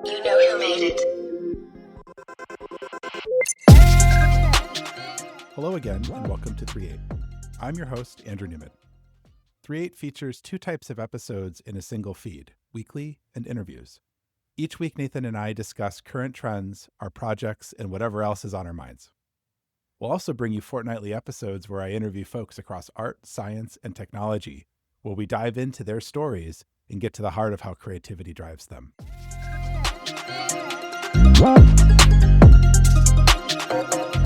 You know who made it. Hello again, and welcome to 3reate. I'm your host, Andrew Newman. 3reate features two types of episodes in a single feed, weekly and interviews. Each week, Nathan and I discuss current trends, our projects, and whatever else is on our minds. We'll also bring you fortnightly episodes where I interview folks across art, science, and technology, where we dive into their stories and get to the heart of how creativity drives them. All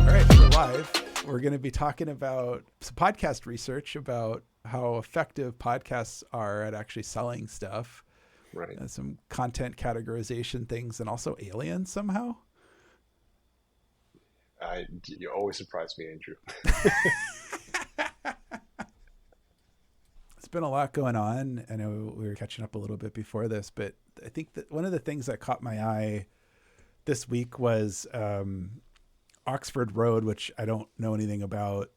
right, we're live. We're going to be talking about some podcast research about how effective podcasts are at actually selling stuff. Right. Some content categorization things, and also aliens somehow. You always surprise me, Andrew. It's been a lot going on. I know we were catching up a little bit before this, but I think that one of the things that caught my eye this week was Oxford Road, which I don't know anything about,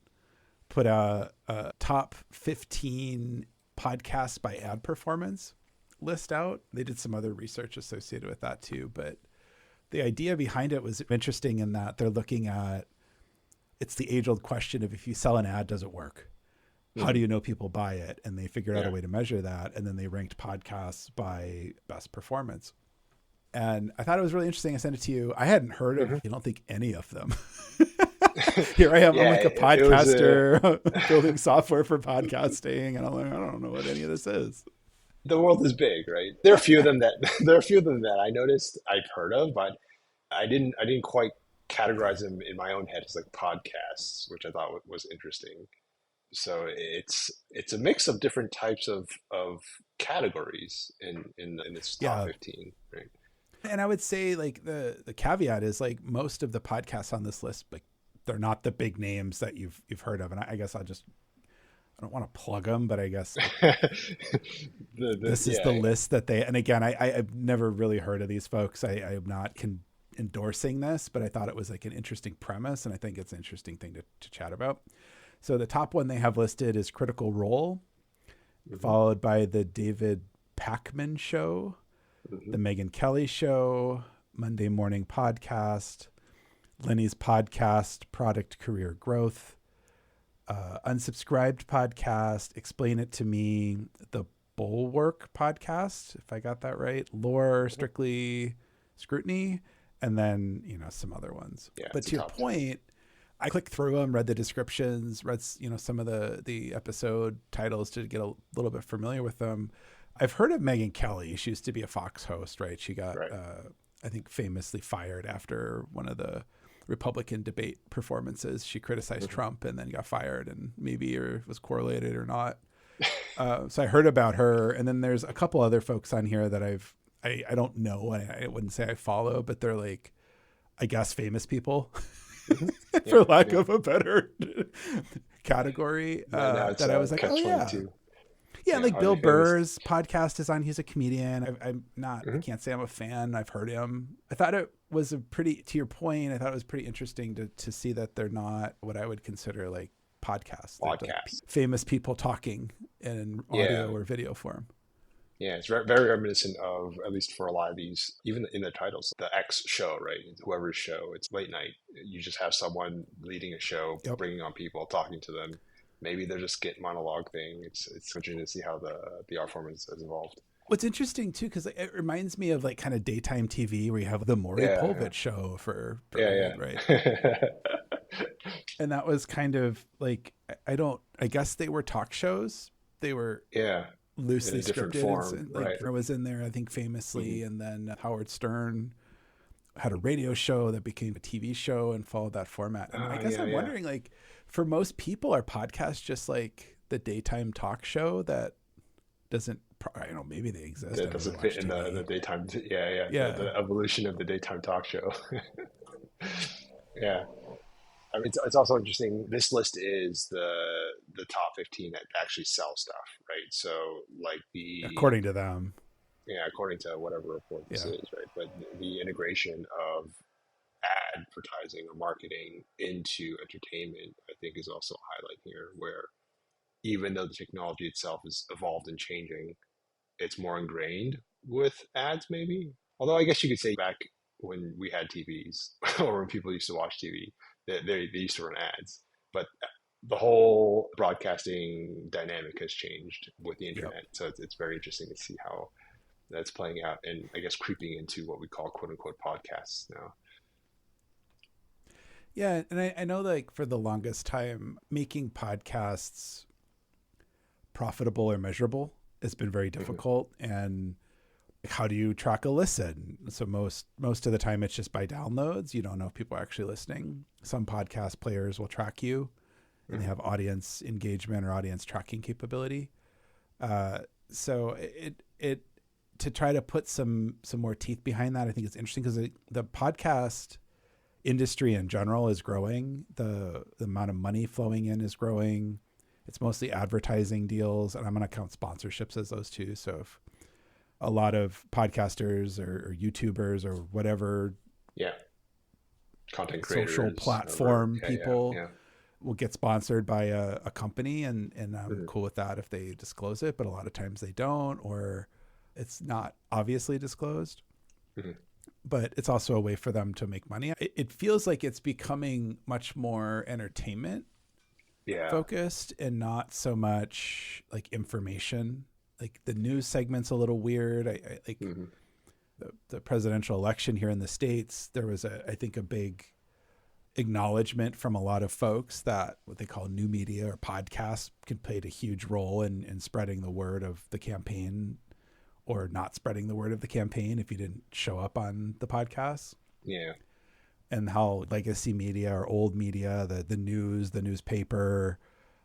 put a top 15 podcasts by ad performance list out. They did some other research associated with that too, but the idea behind it was interesting in that they're looking at, it's the age-old question of if you sell an ad, does it work? Mm-hmm. How do you know people buy it? And they figured out a way to measure that, and then they ranked podcasts by best performance. And I thought it was really interesting. I sent it to you. I hadn't heard of, I don't think, any of them. Here I am. I'm like a podcaster building software for podcasting. And I'm like, I don't know what any of this is. The world is big, right? There are a few of them that I noticed I've heard of, but I didn't quite categorize them in my own head as like podcasts, which I thought was interesting. So it's a mix of different types of categories in this top 15, right? And I would say like the caveat is like most of the podcasts on this list, like they're not the big names that you've heard of. And I guess I don't want to plug them, but I guess this is the list that they, and again, I've never really heard of these folks. I am not endorsing this, but I thought it was like an interesting premise. And I think it's an interesting thing to chat about. So the top one they have listed is Critical Role, followed by the David Pakman Show, the Megyn Kelly Show, Monday Morning Podcast, Lenny's Podcast, Product Career Growth, Unsubscribed Podcast, Explain It to Me, the Bulwark Podcast, if I got that right, Lore, Strictly Scrutiny, and then, some other ones. Yeah, but to your point, I clicked through them, read the descriptions, read, some of the episode titles to get a little bit familiar with them. I've heard of Megyn Kelly. She used to be a Fox host, right? She got, I think, famously fired after one of the Republican debate performances. She criticized Trump and then got fired, and maybe it was correlated or not. So I heard about her. And then there's a couple other folks on here that I don't know. I wouldn't say I follow, but they're like, I guess, famous people. For lack of a better category, that I was like, oh yeah. Yeah, like Bill Burr's podcast is on. He's a comedian. I'm not, I can't say I'm a fan. I've heard him. I thought it was to your point, I thought it was pretty interesting to see that they're not what I would consider like podcasts. Like famous people talking in audio or video form. Yeah, it's very, very reminiscent of, at least for a lot of these, even in the titles, the X show, right? Whoever's show, it's late night. You just have someone leading a show, bringing on people, talking to them. Maybe they're just skit monologue thing. It's interesting to see how the art form has evolved. What's interesting too, because it reminds me of like kind of daytime TV where you have the Maury Povich show for right? And that was kind of like, I guess they were talk shows. They were loosely scripted. Form, I was in there, I think, famously, and then Howard Stern had a radio show that became a TV show and followed that format. And I guess I'm wondering, like, for most people, are podcasts just like the daytime talk show that doesn't, I don't know, maybe they exist. That doesn't fit in the daytime. The evolution of the daytime talk show. Yeah. I mean, it's also interesting. This list is the top 15 that actually sell stuff, right? So, like according to them, according to whatever report this is, right? But the integration of advertising or marketing into entertainment, I think, is also a highlight here, where even though the technology itself is evolved and changing, it's more ingrained with ads, maybe. Although I guess you could say back when we had TVs or when people used to watch TV, they used to run ads. But the whole broadcasting dynamic has changed with the internet. Yep. So it's very interesting to see how that's playing out and I guess creeping into what we call quote unquote podcasts now. Yeah. And I know like for the longest time, making podcasts profitable or measurable has been very difficult. Mm-hmm. And how do you track a listen? So most of the time it's just by downloads. You don't know if people are actually listening. Some podcast players will track you and they have audience engagement or audience tracking capability. So it to try to put some more teeth behind that, I think it's interesting because the podcast industry in general is growing. The amount of money flowing in is growing. It's mostly advertising deals, and I'm going to count sponsorships as those too. So if a lot of podcasters or YouTubers or whatever, content creators, social platform people will get sponsored by a company, and I'm cool with that if they disclose it. But a lot of times they don't, or it's not obviously disclosed. Mm-hmm. But it's also a way for them to make money. It feels like it's becoming much more entertainment focused and not so much like information. Like the news segment's a little weird. I like the presidential election here in the States. There was I think a big acknowledgement from a lot of folks that what they call new media or podcasts can play a huge role in spreading the word of the campaign or not spreading the word of the campaign if you didn't show up on the podcast. Yeah. And how legacy media or old media, the news, the newspaper,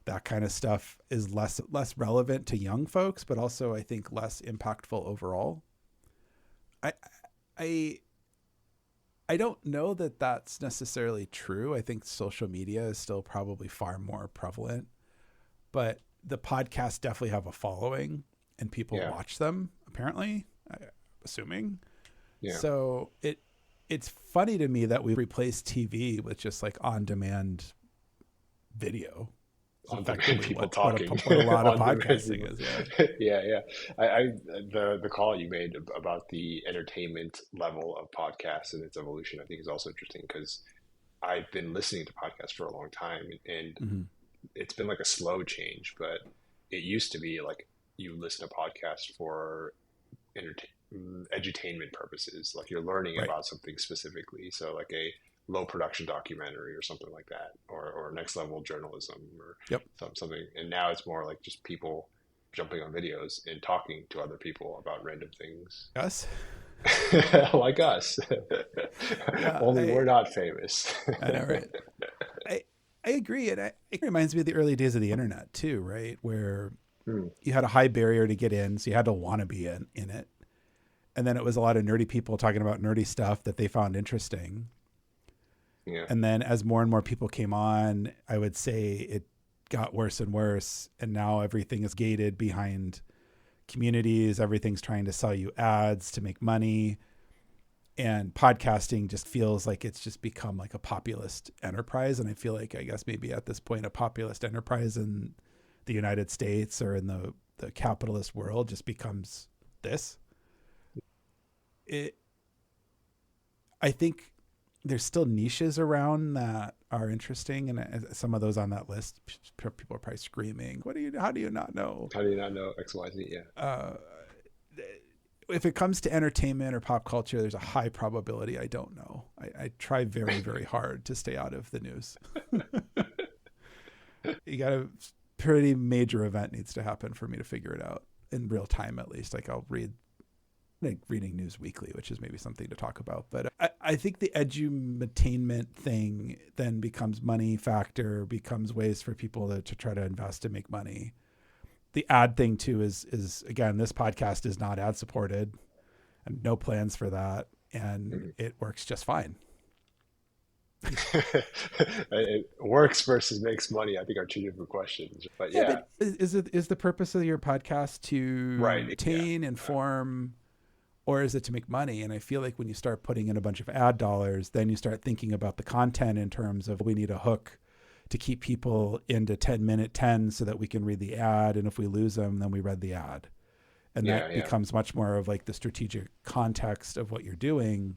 that kind of stuff is less relevant to young folks, but also I think less impactful overall. I don't know that that's necessarily true. I think social media is still probably far more prevalent, but the podcasts definitely have a following and people watch them, apparently, assuming. Yeah. So it's funny to me that we replaced TV with just like on-demand video. People talking. What a lot of podcasting is. Yeah. The call you made about the entertainment level of podcasts and its evolution, I think is also interesting because I've been listening to podcasts for a long time and it's been like a slow change, but it used to be like you listen to podcasts for edutainment purposes, like you're learning about something specifically. So like a low production documentary or something like that, or next level journalism or something. And now it's more like just people jumping on videos and talking to other people about random things. Us? Like us. Only we're not famous. I know, right? I agree. And it reminds me of the early days of the internet too, right? Where you had a high barrier to get in, so you had to want to be in it. And then it was a lot of nerdy people talking about nerdy stuff that they found interesting. Yeah. And then as more and more people came on, I would say it got worse and worse. And now everything is gated behind communities. Everything's trying to sell you ads to make money. And podcasting just feels like it's just become like a populist enterprise. And I feel like, I guess maybe at this point, a populist enterprise in the United States or in the capitalist world just becomes this. I think there's still niches around that are interesting, and some of those on that list, people are probably screaming, how do you not know? How do you not know XYZ? Yeah. If it comes to entertainment or pop culture, there's a high probability I don't know. I try very, very hard to stay out of the news. You got a pretty major event needs to happen for me to figure it out in real time, at least. Like I'll reading News Weekly, which is maybe something to talk about. But I think the edutainment thing then becomes money factor, becomes ways for people to try to invest and make money. The ad thing too is again, this podcast is not ad supported and no plans for that. And it works just fine. It works versus makes money, I think, are two different questions. But but is the purpose of your podcast to entertain, inform, or is it to make money? And I feel like when you start putting in a bunch of ad dollars, then you start thinking about the content in terms of we need a hook to keep people into 10-minute 10 so that we can read the ad. And if we lose them, then we read the ad. And that becomes much more of like the strategic context of what you're doing.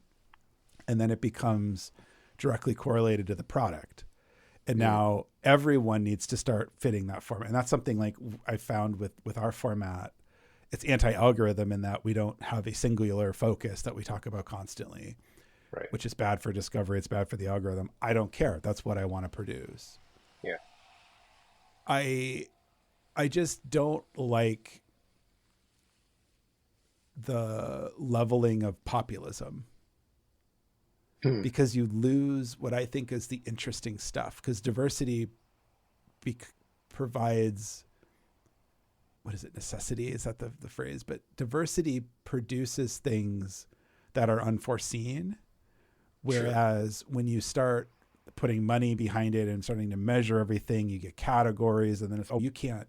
And then it becomes directly correlated to the product. And now everyone needs to start fitting that format. And that's something like I found with our format. It's anti-algorithm in that we don't have a singular focus that we talk about constantly, right? Which is bad for discovery. It's bad for the algorithm. I don't care. That's what I want to produce. Yeah. I just don't like the leveling of populism. Because you lose what I think is the interesting stuff. Because diversity provides, what is it, necessity? Is that the phrase? But diversity produces things that are unforeseen. Whereas when you start putting money behind it and starting to measure everything, you get categories. And then it's, you can't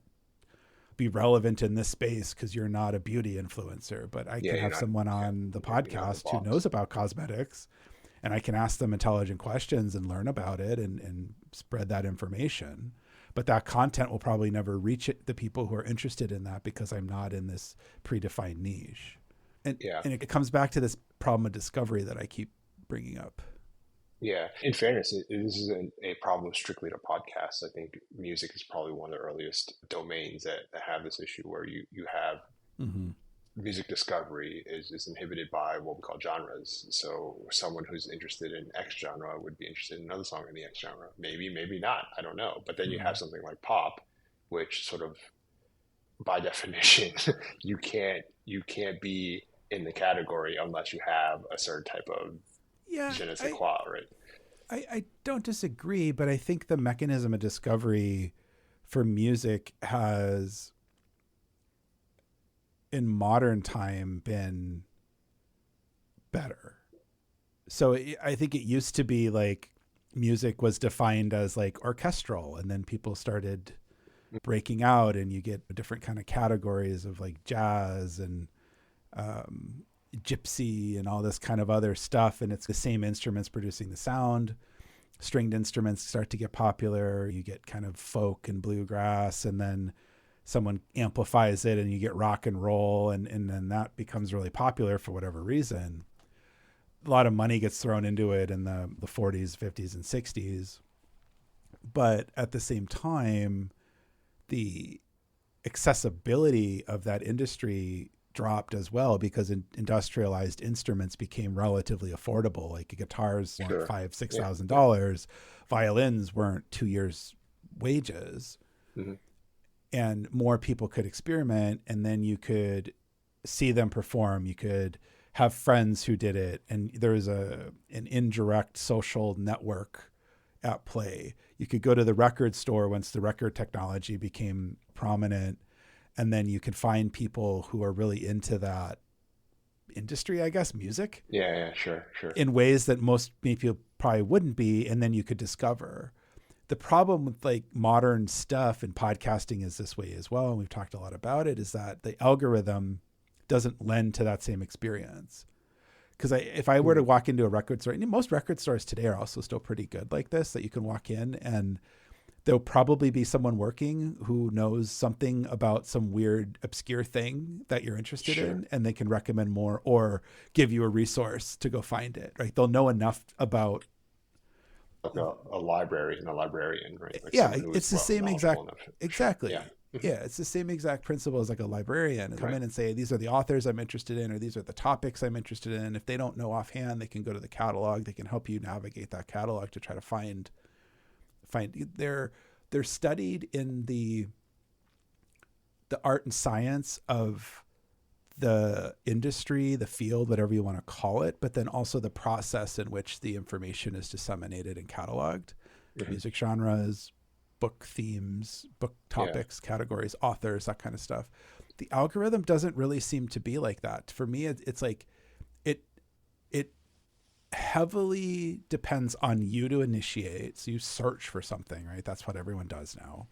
be relevant in this space because you're not a beauty influencer. But I can have someone on the podcast who knows about cosmetics. And I can ask them intelligent questions and learn about it and spread that information. But that content will probably never reach the people who are interested in that because I'm not in this predefined niche. And it comes back to this problem of discovery that I keep bringing up. Yeah. In fairness, this isn't a problem strictly to podcasts. I think music is probably one of the earliest domains that have this issue where you have music discovery is inhibited by what we call genres. So someone who's interested in X genre would be interested in another song in the X genre. Maybe, maybe not. I don't know. But then you have something like pop, which sort of by definition, you can't be in the category unless you have a certain type of je ne sais quoi, right? I don't disagree, but I think the mechanism of discovery for music has in modern time been better. So I think it used to be like music was defined as like orchestral, and then people started breaking out and you get different kind of categories of like jazz and gypsy and all this kind of other stuff. And it's the same instruments producing the sound. Stringed instruments start to get popular. You get kind of folk and bluegrass, and then someone amplifies it and you get rock and roll, and then that becomes really popular for whatever reason. A lot of money gets thrown into it in the 40s, 50s, and 60s. But at the same time, the accessibility of that industry dropped as well because industrialized instruments became relatively affordable. Like guitars weren't $5,000-$6,000. Violins weren't 2 years' wages. And more people could experiment, and then you could see them perform. You could have friends who did it, and there was an indirect social network at play. You could go to the record store once the record technology became prominent, and then you could find people who are really into that industry, I guess, music. Yeah, sure. In ways that most people probably wouldn't be, and then you could discover. The problem with like modern stuff, and podcasting is this way as well, and we've talked a lot about it, is that the algorithm doesn't lend to that same experience. Because if I were to walk into a record store, and most record stores today are also still pretty good like this, that you can walk in and there'll probably be someone working who knows something about some weird, obscure thing that you're interested in, and they can recommend more or give you a resource to go find it, right? They'll know enough about like a library and a librarian, right? Like it's the same exact, exactly. Yeah, it's the same exact principle as like a librarian. Come in and say, these are the authors I'm interested in, or these are the topics I'm interested in. If they don't know offhand, they can go to the catalog. They can help you navigate that catalog to try to find. They're studied in the art and science of the industry, the field, whatever you want to call it, but then also the process in which the information is disseminated and cataloged. Music genres, book themes, book topics, categories, authors, that kind of stuff. The algorithm doesn't really seem to be like that. For me, it's like it heavily depends on you to initiate. So you search for something, right? That's what everyone does now.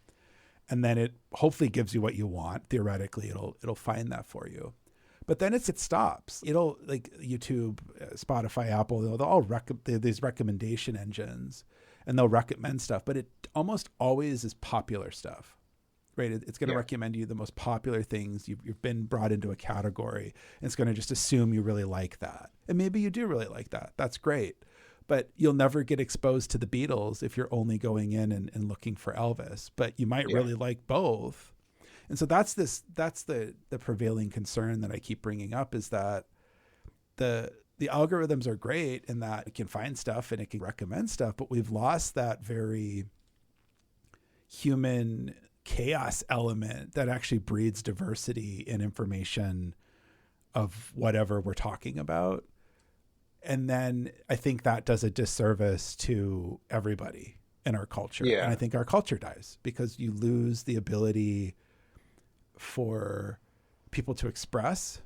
And then it hopefully gives you what you want. Theoretically, it'll find that for you. But then it stops. It'll, like YouTube, Spotify, Apple, they'll all these recommendation engines, and they'll recommend stuff, but it almost always is popular stuff, right? It's going to recommend you the most popular things. You've been brought into a category, and it's going to just assume you really like that. And maybe you do really like that. That's great. But you'll never get exposed to the Beatles if you're only going in and looking for Elvis. But you might really like both. And so that's the prevailing concern that I keep bringing up, is that the algorithms are great in that it can find stuff and it can recommend stuff, but we've lost that very human chaos element that actually breeds diversity in information of whatever we're talking about. And then I think that does a disservice to everybody in our culture. Yeah. And I think our culture dies because you lose the ability for people to express,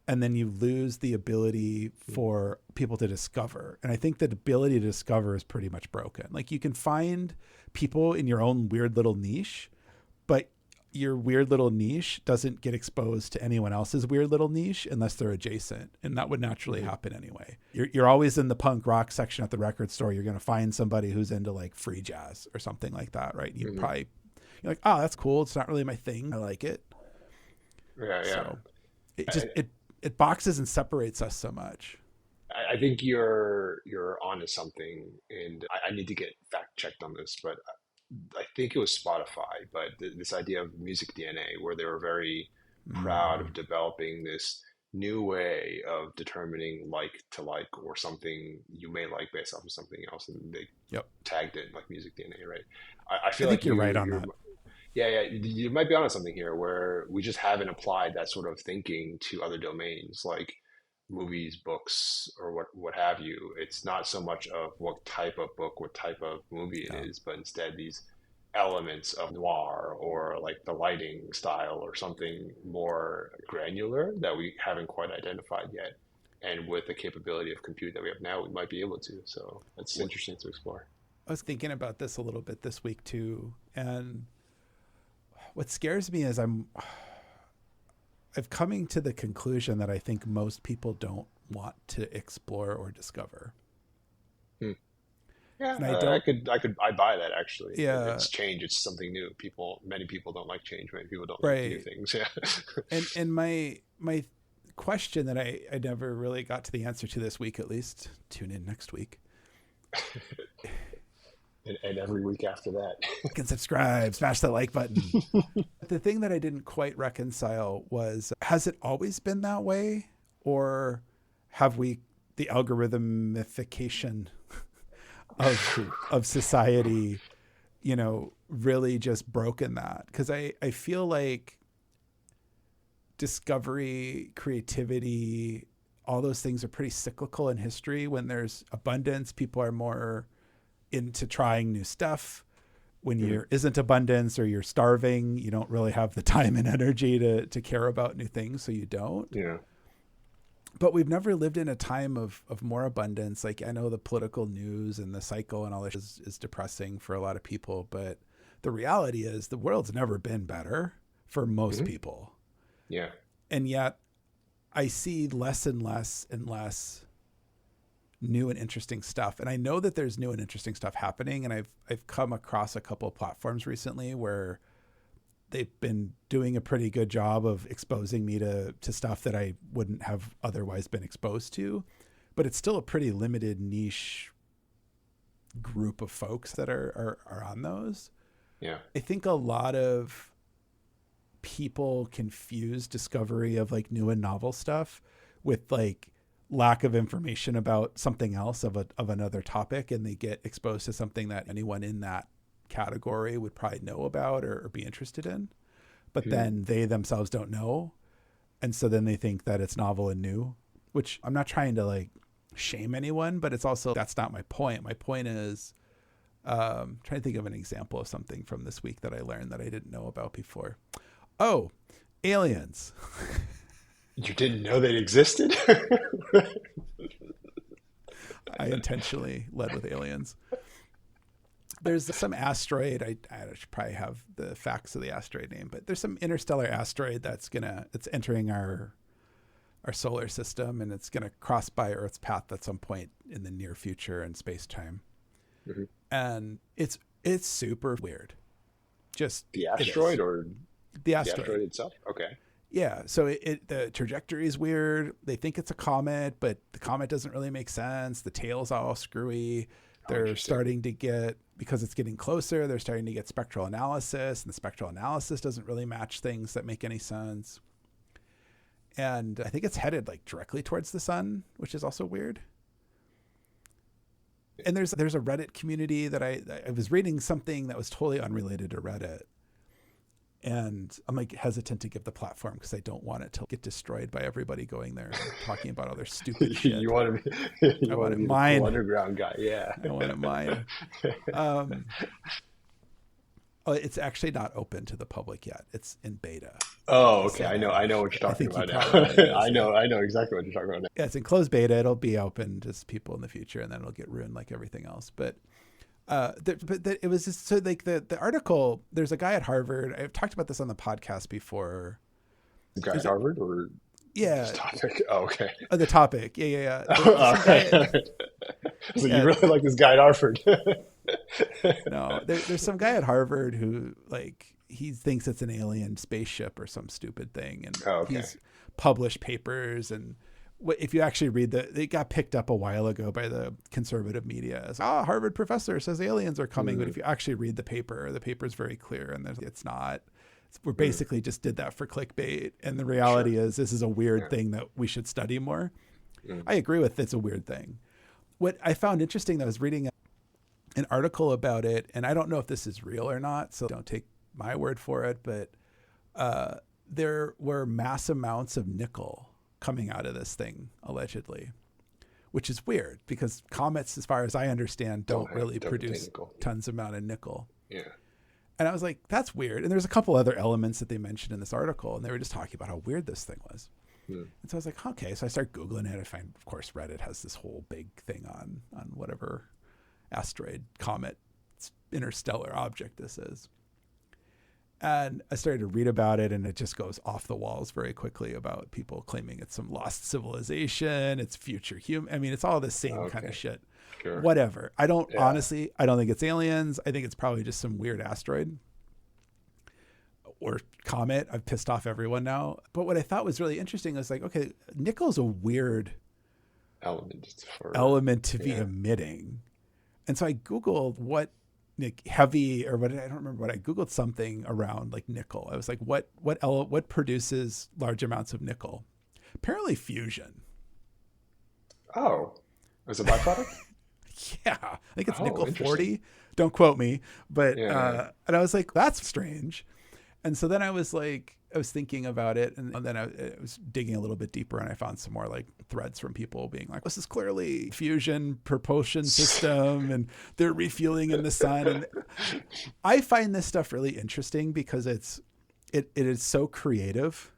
and then you lose the ability for people to discover. And I think that ability to discover is pretty much broken. Like, you can find people in your own weird little niche, but your weird little niche doesn't get exposed to anyone else's weird little niche unless they're adjacent. And that would naturally happen anyway. You're always in the punk rock section at the record store. You're going to find somebody who's into like free jazz or something like that, right? You're like, oh, that's cool. It's not really my thing. I like it. Yeah. So it boxes and separates us so much. I think you're onto something, and I need to get fact checked on this, but I think it was Spotify, but this idea of music DNA, where they were very proud of developing this new way of determining like to like, or something you may like based off of something else, and they tagged it like music DNA, right? I feel like you're right on that. Yeah, you might be onto something here, where we just haven't applied that sort of thinking to other domains like movies, books, or what have you. It's not so much of what type of book, what type of movie it is, but instead these elements of noir, or like the lighting style, or something more granular that we haven't quite identified yet. And with the capability of compute that we have now, we might be able to. So it's interesting to explore. I was thinking about this a little bit this week too, and what scares me is I've coming to the conclusion that I think most people don't want to explore or discover. Yeah, I buy that actually. Yeah, it's change. It's something new. Many people don't like change. Many people don't like new things. Yeah. and my question that I never really got to the answer to this week, at least. Tune in next week. And every week after that. Like and subscribe, smash the like button. The thing that I didn't quite reconcile was, has it always been that way? Or have we, the algorithmification of society, really just broken that? Because I feel like discovery, creativity, all those things are pretty cyclical in history. When there's abundance, people are more into trying new stuff. When there isn't abundance, or you're starving, you don't really have the time and energy to care about new things, so you don't. Yeah. But we've never lived in a time of more abundance. Like, I know the political news and the cycle and all this is depressing for a lot of people, but the reality is the world's never been better for most people. Yeah. And yet I see less and less and less new and interesting stuff. And I know that there's new and interesting stuff happening. And I've come across a couple of platforms recently where they've been doing a pretty good job of exposing me to stuff that I wouldn't have otherwise been exposed to, but it's still a pretty limited niche group of folks that are on those. Yeah. I think a lot of people confuse discovery of like new and novel stuff with like lack of information about something else of another topic, and they get exposed to something that anyone in that category would probably know about or be interested in, but then they themselves don't know, and so then they think that it's novel and new, which I'm not trying to like shame anyone, but it's also, that's not my point. My point is trying to think of an example of something from this week that I learned that I didn't know about before. Oh, aliens. You didn't know they existed? I intentionally led with aliens. There's some asteroid. I should probably have the facts of the asteroid name, but there's some interstellar asteroid that's entering our solar system, and it's gonna cross by Earth's path at some point in the near future in space time. And it's super weird. Just the asteroid or the asteroid itself? Okay. Yeah, so the trajectory is weird. They think it's a comet, but the comet doesn't really make sense. The tail's all screwy. They're starting to get, because it's getting closer, they're starting to get spectral analysis, and the spectral analysis doesn't really match things that make any sense. And I think it's headed like directly towards the sun, which is also weird. And there's a Reddit community that I was reading something that was totally unrelated to Reddit. And I'm like hesitant to give the platform because I don't want it to get destroyed by everybody going there and talking about all their stupid shit. You want to be, I want it mine. The underground guy, yeah. I want it mine. It's actually not open to the public yet. It's in beta. Oh, okay. So, I know what you're talking about now. I know exactly what you're talking about now. Yeah, it's in closed beta. It'll be open to people in the future, and then it'll get ruined like everything else. But it was just so like the article. There's a guy at Harvard. I've talked about this on the podcast before. The guy at Harvard, or this topic? Oh, okay. The topic. Yeah. So you really like this guy at Harvard? No, there's some guy at Harvard who like he thinks it's an alien spaceship or some stupid thing, and he's published papers. And if you actually read it got picked up a while ago by the conservative media as Harvard professor says aliens are coming. But if you actually read the paper's very clear, and it's not. We basically just did that for clickbait, and the reality is this is a weird thing that we should study more. I agree with it's a weird thing. What I found interesting, I was reading an article about it, and I don't know if this is real or not, so don't take my word for it, but there were mass amounts of nickel coming out of this thing, allegedly, which is weird because comets, as far as I understand, don't really produce tons amount of nickel. Yeah. And I was like, that's weird. And there's a couple other elements that they mentioned in this article, and they were just talking about how weird this thing was. And so I was like, okay. So I start Googling it. I find, of course, Reddit has this whole big thing on whatever asteroid, comet, interstellar object this is. And I started to read about it, and it just goes off the walls very quickly about people claiming it's some lost civilization, it's future human. I mean, it's all the same kind of shit. Sure. Whatever. I don't honestly, I don't think it's aliens. I think it's probably just some weird asteroid or comet. I've pissed off everyone now. But what I thought was really interesting was like, okay, nickel's a weird element to be emitting. And so I Googled what heavy or what, I don't remember what I Googled something around like nickel. I was like, what produces large amounts of nickel? Apparently fusion. Oh, as a byproduct? Yeah. I think it's nickel 40. Don't quote me. But, and I was like, that's strange. And so then I was thinking about it, and then I was digging a little bit deeper, and I found some more like threads from people being like, this is clearly fusion propulsion system, and they're refueling in the sun. And I find this stuff really interesting because it is so creative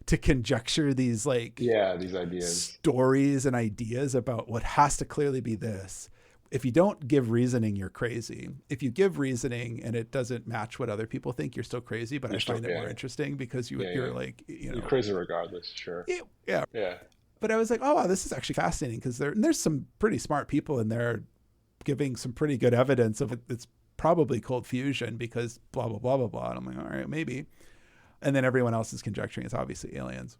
to conjecture these these ideas, stories and ideas about what has to clearly be this. If you don't give reasoning, you're crazy. If you give reasoning and it doesn't match what other people think, you're still crazy. But I find it more interesting because you're like, you're crazy regardless. Sure. Yeah. But I was like, oh, wow, this is actually fascinating because there's some pretty smart people in there giving some pretty good evidence of it. It's probably cold fusion because blah, blah, blah, blah, blah. And I'm like, all right, maybe. And then everyone else is conjecturing it's obviously aliens.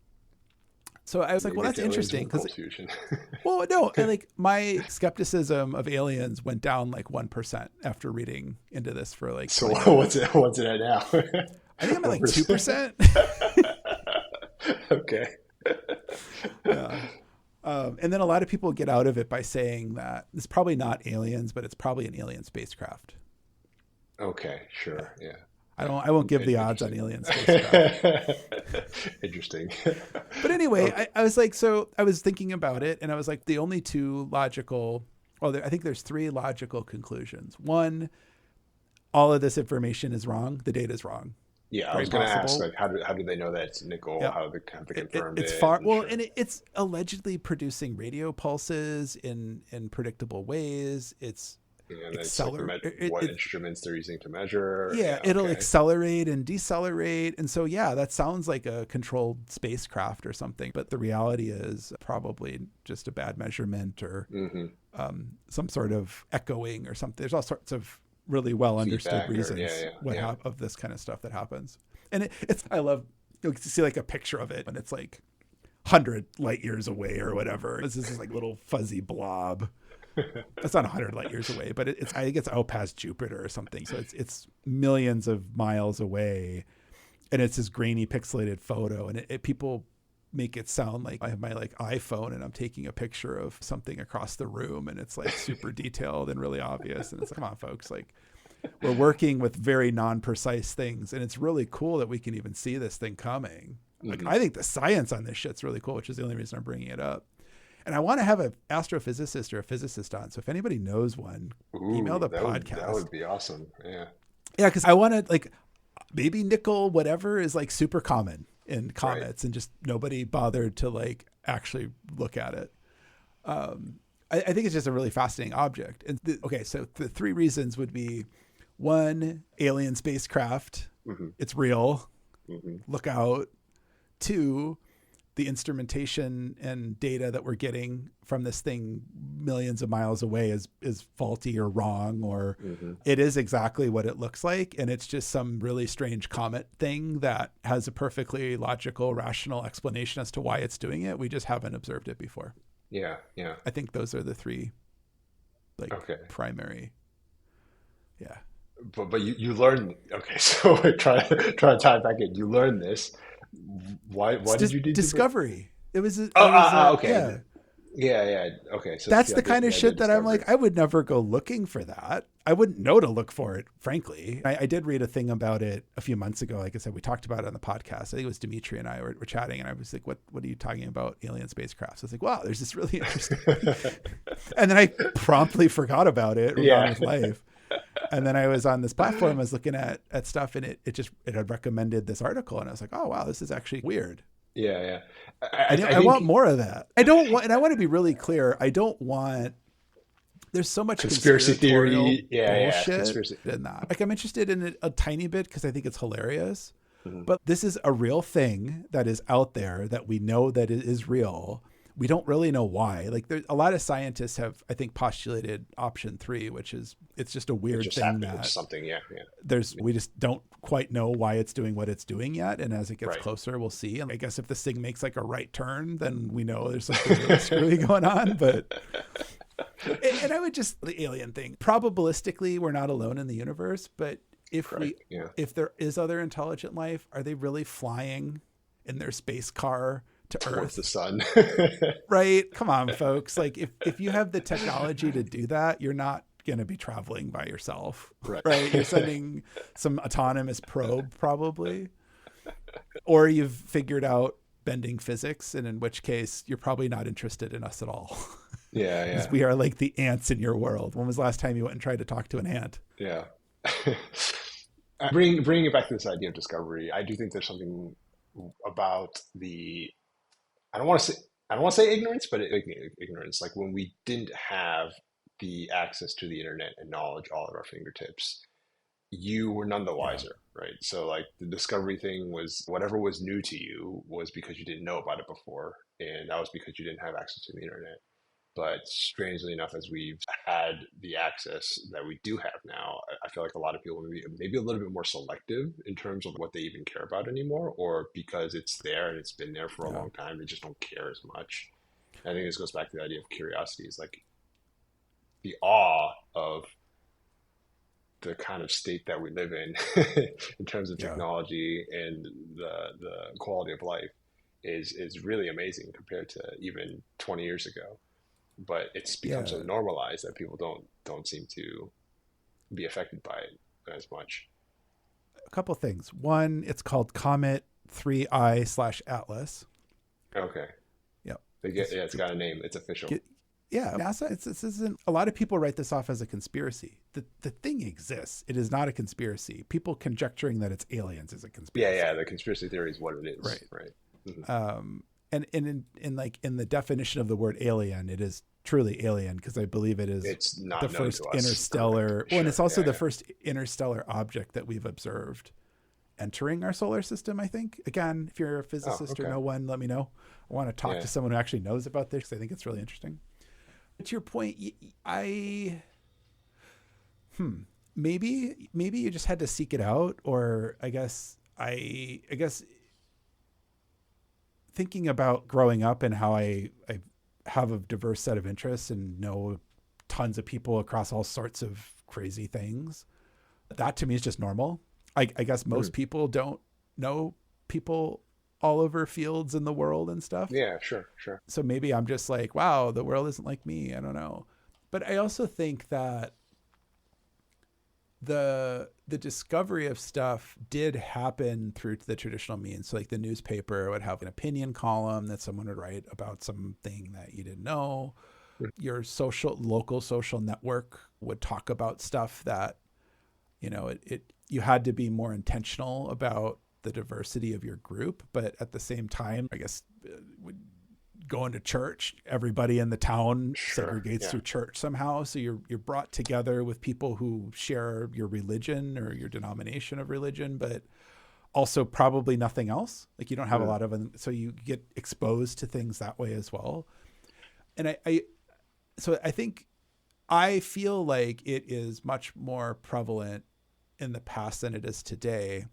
So I was like, well, that's interesting because, well, no, like my skepticism of aliens went down like 1% after reading into this for like. So what's it at now? I think I'm at like 2%. Okay. Yeah. And then a lot of people get out of it by saying that it's probably not aliens, but it's probably an alien spacecraft. Okay, sure, yeah. I won't give the odds on alien spacecraft. Interesting. But anyway, I was like, so I was thinking about it, and I was like, the only two logical, I think there's three logical conclusions. One, all of this information is wrong. The data is wrong. Yeah, I was going to ask, like, how do they know that it's nickel? Yep. How have they confirmed it's far well, and it's allegedly producing radio pulses in predictable ways. It's what instruments they're using to measure. It'll accelerate and decelerate, and so that sounds like a controlled spacecraft or something, but the reality is probably just a bad measurement or some sort of echoing or something. There's all sorts of really well understood feedback reasons of this kind of stuff that happens. And I love to see like a picture of it when it's like 100 light years away or whatever. This is like little fuzzy blob. It's not 100 light years away, but I think it's out past Jupiter or something. So it's millions of miles away, and it's this grainy pixelated photo. And people make it sound like I have my like iPhone and I'm taking a picture of something across the room, and it's like super detailed and really obvious. And it's like, come on, folks, like we're working with very non-precise things, and it's really cool that we can even see this thing coming. Like, I think the science on this shit's really cool, which is the only reason I'm bringing it up. And I want to have an astrophysicist or a physicist on. So if anybody knows one, email the podcast. That would be awesome. Yeah. Yeah, because I want to, like, maybe nickel whatever is like super common in comets, and just nobody bothered to like actually look at it. I think it's just a really fascinating object. And so the 3 reasons would be: 1, alien spacecraft. It's real. Look out. 2, the instrumentation and data that we're getting from this thing millions of miles away is faulty or wrong, or it is exactly what it looks like, and it's just some really strange comet thing that has a perfectly logical, rational explanation as to why it's doing it. We just haven't observed it before. Yeah. I think those are the 3 primary. Yeah. But you learn. Okay, so try to tie it back in. You learn this. Why did you do discovery? It was okay. Yeah. Okay, so that's the kind of shit that I'm like, I would never go looking for that. I wouldn't know to look for it, frankly. I did read a thing about it a few months ago. Like I said, we talked about it on the podcast. I think it was Dimitri and I were chatting, and I was like, what are you talking about? Alien spacecraft. So I was like, wow, there's this really interesting and then I promptly forgot about it on with life. And then I was on this platform, I was looking at stuff, and it had recommended this article, and I was like, oh wow, this is actually weird. Yeah. I want more of that. I want to be really clear. I don't want, there's so much conspiracy theory bullshit in that. Like, I'm interested in it a tiny bit because I think it's hilarious, but this is a real thing that is out there that we know that it is real. We don't really know why. Like, there's a lot of scientists have, I think, postulated option 3, which is it's just a weird thing that something. We just don't quite know why it's doing what it's doing yet. And as it gets closer, we'll see. And I guess if this thing makes like a right turn, then we know there's something really screwy going on. But and I would just, the alien thing, probabilistically, we're not alone in the universe. But if there is other intelligent life, are they really flying in their space car to Earth, the sun? Right? Come on, folks. Like, if you have the technology to do that, you're not going to be traveling by yourself, right? You're sending some autonomous probe, probably, or you've figured out bending physics, and in which case you're probably not interested in us at all. Yeah. We are like the ants in your world. When was the last time you went and tried to talk to an ant? Yeah. Bringing it back to this idea of discovery, I do think there's something about I don't want to say ignorance, but ignorance. Like, when we didn't have the access to the internet and knowledge all at our fingertips, you were none the wiser, right? So like, the discovery thing was whatever was new to you was because you didn't know about it before, and that was because you didn't have access to the internet. But strangely enough, as we've had the access that we do have now, I feel like a lot of people maybe a little bit more selective in terms of what they even care about anymore, or because it's there and it's been there for a long time, they just don't care as much. And I think this goes back to the idea of curiosity. Is like the awe of the kind of state that we live in terms of technology and the quality of life is really amazing compared to even 20 years ago. But it's become so normalized that people don't seem to be affected by it as much. A couple things. One, it's called Comet 3i/Atlas. Okay. Yep. It's got a name. It's official. NASA. This isn't. A lot of people write this off as a conspiracy. The thing exists. It is not a conspiracy. People conjecturing that it's aliens is a conspiracy. Yeah. The conspiracy theory is what it is. Right. Mm-hmm. And in the definition of the word alien, it is truly alien, because I believe it's not the first interstellar. Well, and it's also the first interstellar object that we've observed entering our solar system, I think. Again, if you're a physicist or know one, let me know. I want to talk to someone who actually knows about this, because I think it's really interesting. But to your point, maybe you just had to seek it out, or I guess thinking about growing up and how I have a diverse set of interests and know tons of people across all sorts of crazy things. That to me is just normal. I guess most people don't know people all over fields in the world and stuff. Yeah, sure. So maybe I'm just like, wow, the world isn't like me. I don't know. But I also think that the discovery of stuff did happen through the traditional means. So like the newspaper would have an opinion column that someone would write about something that you didn't know. Your local social network would talk about stuff that, you had to be more intentional about the diversity of your group. But at the same time, I guess going to church, everybody in the town segregates through church somehow. So you're brought together with people who share your religion or your denomination of religion, but also probably nothing else. Like you don't have a lot of them. So you get exposed to things that way as well. And I feel like it is much more prevalent in the past than it is today.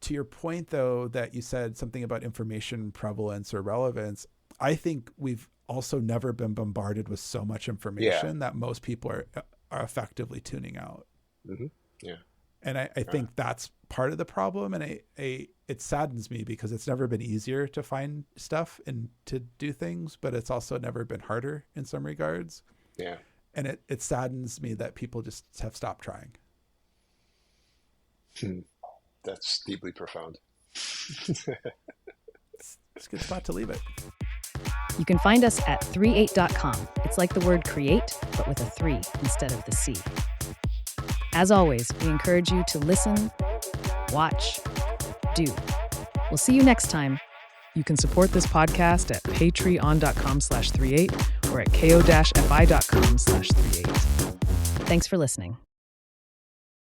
To your point, though, that you said something about information prevalence or relevance, I think we've also never been bombarded with so much information that most people are effectively tuning out. Mm-hmm. Yeah. And I think that's part of the problem. And it saddens me because it's never been easier to find stuff and to do things, but it's also never been harder in some regards. Yeah. And it saddens me that people just have stopped trying. That's deeply profound. It's a good spot to leave it. You can find us at 3reate.com. It's like the word create, but with a 3 instead of the C. As always, we encourage you to listen, watch, do. We'll see you next time. You can support this podcast at patreon.com/3reate or at ko-fi.com/3reate. Thanks for listening.